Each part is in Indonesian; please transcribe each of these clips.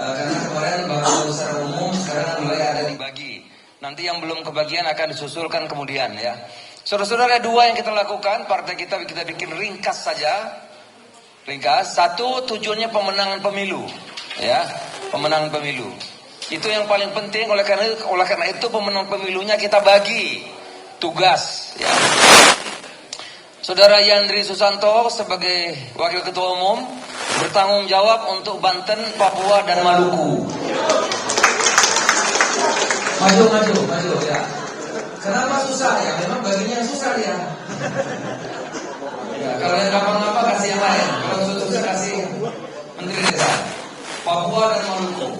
karena kemarin baru secara umum, sekarang mulai ada dibagi. Nanti yang belum kebagian akan disusulkan kemudian ya. Saudara-saudara, dua yang kita lakukan, partai kita bikin ringkas saja. Ringkas, satu tujuannya pemenangan pemilu, ya, pemenangan pemilu. Itu yang paling penting. Oleh karena itu pemenang pemilunya kita bagi tugas. Ya. Saudara Yandri Susanto sebagai Wakil Ketua Umum bertanggung jawab untuk Banten, Papua, dan Maluku. Maju ya. Kenapa susah ya? Memang baginya susah ya. Ya, kalau yang gampang-gampang kasih yang lain. Kalau susah kasih Menteri Desa. Papua dan Maluku.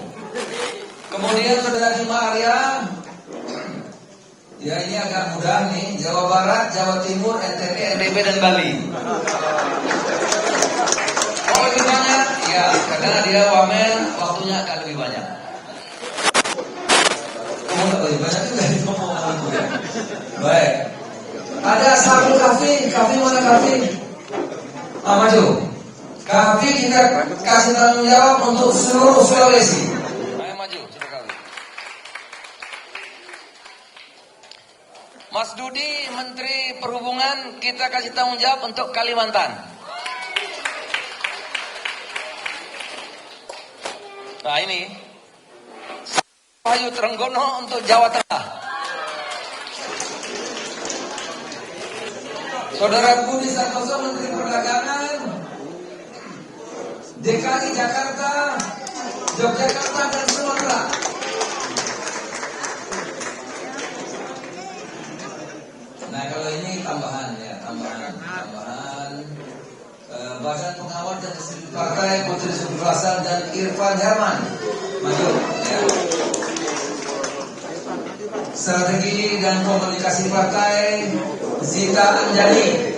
Kemudian saudara Bima Arya. Ya ini agak mudah nih. Jawa Barat, Jawa Timur, NTB, NTB dan Bali. Oh lebih banyak? Ya, karena dia wamen waktunya akan lebih banyak. Lebih banyak juga di ngomong ya. Baik. Ada satu kafe mana kafe? Maju. Kafe kita kasih tanggung jawab untuk seluruh Sulawesi. Ayo maju, silakan. Mas Dudi, Menteri Perhubungan, kita kasih tanggung jawab untuk Kalimantan. Nah ini Wahyu Trenggono untuk Jawa Tengah. Saudara Budi Santoso, Menteri Perdagangan, DKI Jakarta, Yogyakarta dan Sumatera. Nah kalau ini tambahan ya, tambahan. Badan Pengawal dan Disiplin Partai Putri Sulawesi dan Irfan Herman maju ya. Strategi dan Komunikasi Partai Zita Anjani.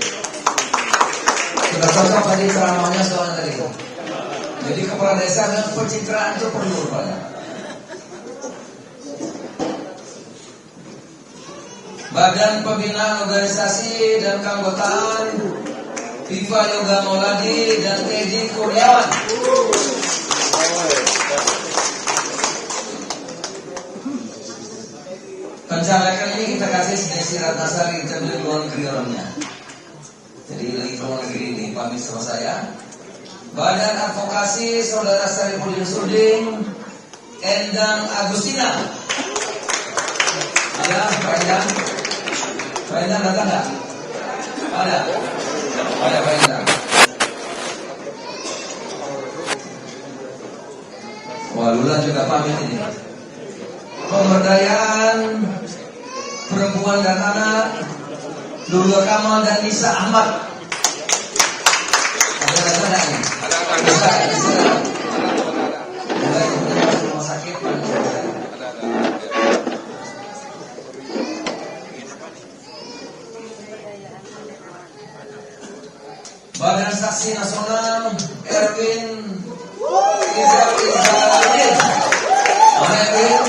Sudah cocok tadi ceramahnya soalnya tadi. Jadi kepala desa dan pencitraan itu perlu rupanya. Badan Pembinaan Organisasi dan Keanggotaan Viva Yoga Mauladi dan Teddy Kurniawan. Pencalekan ini kita kasih Desi Ratnasari, kita beli luar negeri orangnya. Jadi lagi ke luar negeri ini pamit sama saya. Badan Advokasi Saudara Sarifudin Suding, Endang Agustina. Ada Pak Endang? Pak Endang datang nggak? Ada Pak Endang. Wah, Lula juga pamit ini. Pemberdayaan perempuan dan anak, Lula Kamal dan Nisa Ahmad. Ada nggak ini? Bisa. Mulai rumah sakit. Badan Saksi Nasional Erwin Izalin. Mana Erwin?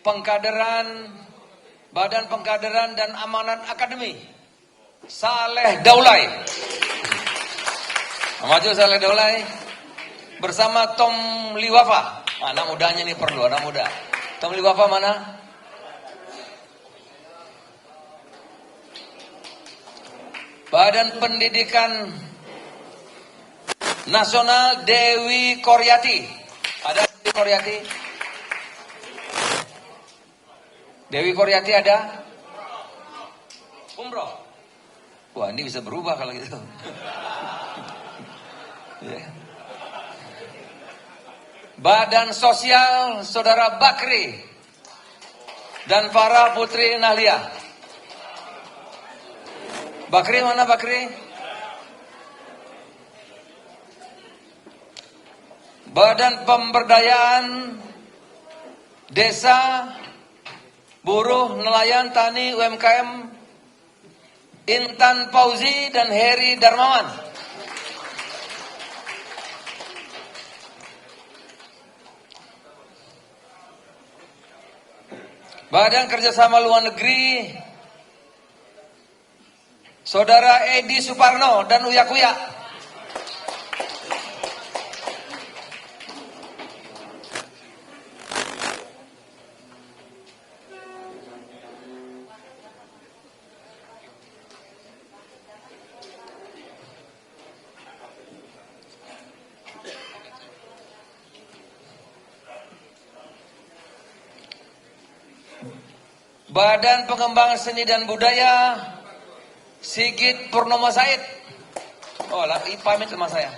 Pengkaderan, Badan Pengkaderan dan Amanat Akademi, Saleh Daulay. Maju Saleh Daulay bersama Tom Liwafa. Anak mudanya nih perlu, anak muda. Tom Liwafa mana? Badan Pendidikan Nasional Dewi Koryati. Ada Dewi Koryati? Dewi Koryati ada? Umroh. Wah, ini bisa berubah kalau gitu. Ya. Badan Sosial Saudara Bakri dan Farah Putri Nahlia. Bakri mana Bakri? Badan Pemberdayaan Desa, Buruh, Nelayan, Tani, UMKM, Intan Fauzi dan Heri Darmawan. Badan Kerjasama Luar Negeri Saudara Edi Suparno dan Uya Kuya. Badan Pengembangan Seni dan Budaya Sigit Purnomo Said. Oh, lagi pamit sama saya.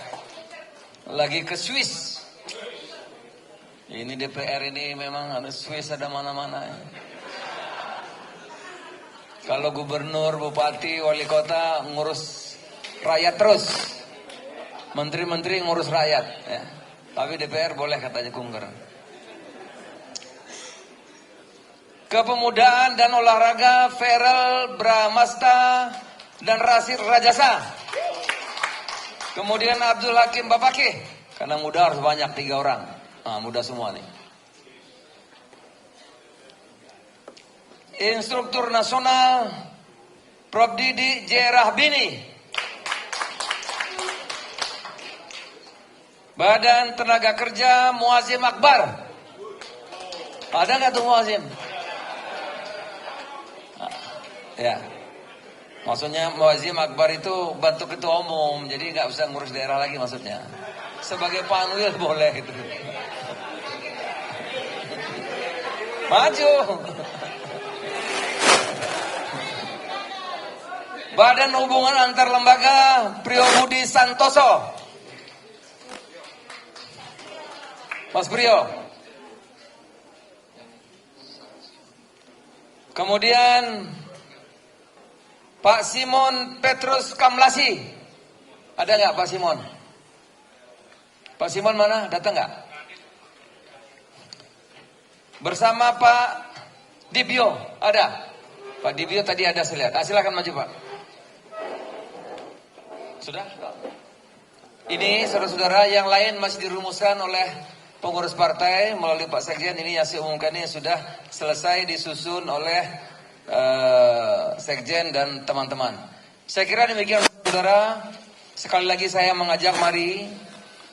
Lagi ke Swiss. Ini DPR ini memang ada Swiss, ada mana-mana. Kalau gubernur, bupati, wali kota ngurus rakyat terus. Menteri-menteri ngurus rakyat. Ya. Tapi DPR boleh katanya kunker. Kepemudaan dan Olahraga Ferel Bramasta dan Rasid Rajasa. Kemudian Abdul Hakim Bapake. Karena muda harus banyak, 3 orang. Nah, muda semua nih. Instruktur Nasional Prof. Didi J. Rahbini. Badan Tenaga Kerja Muazim Akbar. Ada nggak tuh Muazim? Ya, maksudnya Muazim Akbar itu bantu ketua umum, jadi nggak usah ngurus daerah lagi maksudnya. Sebagai panwil boleh itu. Maju. Badan Hubungan Antar Lembaga Priyo Budi Santoso. Mas Priyo. Kemudian Pak Simon Petrus Kamlasi. Ada nggak Pak Simon? Pak Simon mana? Datang nggak? Bersama Pak Dibyo. Ada? Pak Dibyo tadi ada saya lihat. Silakan maju Pak. Sudah? Ini saudara-saudara yang lain masih dirumuskan oleh pengurus partai melalui Pak Sekjen. Ini yang saya umumkan ini sudah selesai disusun oleh Sekjen dan teman-teman. Saya kira demikian saudara. Sekali lagi saya mengajak mari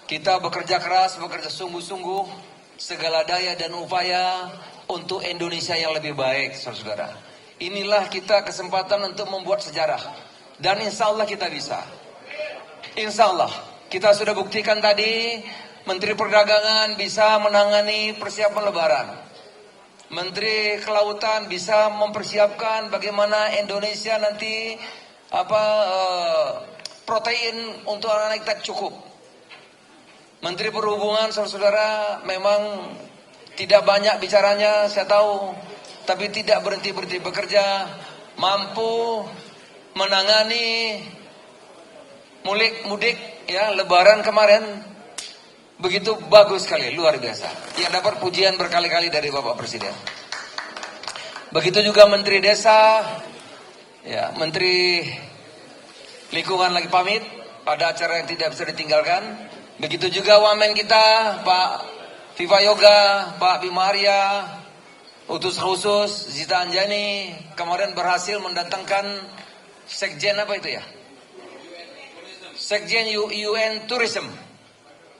kita bekerja keras, bekerja sungguh-sungguh, segala daya dan upaya untuk Indonesia yang lebih baik saudara. Inilah kita kesempatan untuk membuat sejarah. Dan insya Allah kita bisa. Insya Allah kita sudah buktikan tadi Menteri Perdagangan bisa menangani persiapan Lebaran. Menteri Kelautan bisa mempersiapkan bagaimana Indonesia nanti protein untuk anak-anak kita cukup. Menteri Perhubungan saudara memang tidak banyak bicaranya saya tahu, tapi tidak berhenti-berhenti bekerja, mampu menangani mudik ya Lebaran kemarin. Begitu bagus sekali, luar biasa. Yang dapat pujian berkali-kali dari Bapak Presiden. Begitu juga Menteri Desa, ya Menteri Lingkungan lagi pamit. Ada acara yang tidak bisa ditinggalkan. Begitu juga Wamen kita, Pak Viva Yoga, Pak Bima Arya, utus khusus Zita Anjani, kemarin berhasil mendatangkan Sekjen apa itu ya? Sekjen UN Tourism.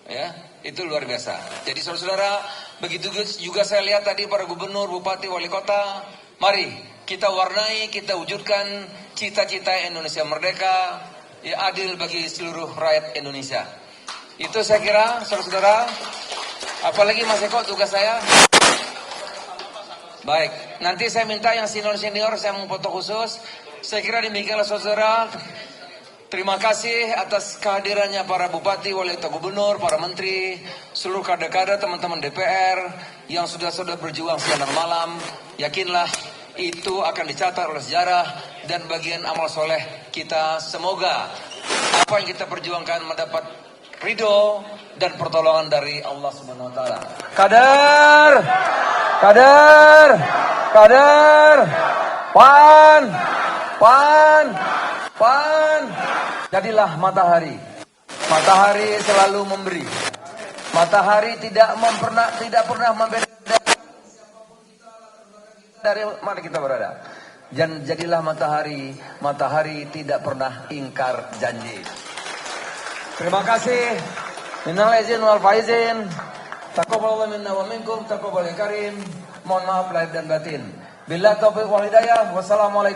Ya, itu luar biasa. Jadi saudara-saudara, begitu juga saya lihat tadi para gubernur, bupati, wali kota. Mari kita warnai, kita wujudkan cita-cita Indonesia merdeka, ya adil bagi seluruh rakyat Indonesia. Itu saya kira saudara-saudara. Apalagi Mas Eko tugas saya. Baik, nanti saya minta yang senior-senior saya mau foto khusus. Saya kira demikianlah saudara. Terima kasih atas kehadirannya para bupati, wali kota, gubernur, para menteri, seluruh kader-kader, teman-teman DPR yang sudah berjuang siang dan malam. Yakinlah itu akan dicatat oleh sejarah dan bagian amal soleh kita. Semoga apa yang kita perjuangkan mendapat ridho dan pertolongan dari Allah Subhanahu Wa Taala. Kader, kader, kader, pan, pan. Jadilah matahari. Matahari selalu memberi. Matahari tidak pernah membeda dari mana kita berada. Dan jadilah matahari, matahari tidak pernah ingkar janji. Terima kasih. Minal aizin wal faizin. Taqabbalallahu minna wa minkum, taqabbal karim. Mohon maaf lahir dan batin. Billahi taufiq wal hidayah. Wassalamualaikum.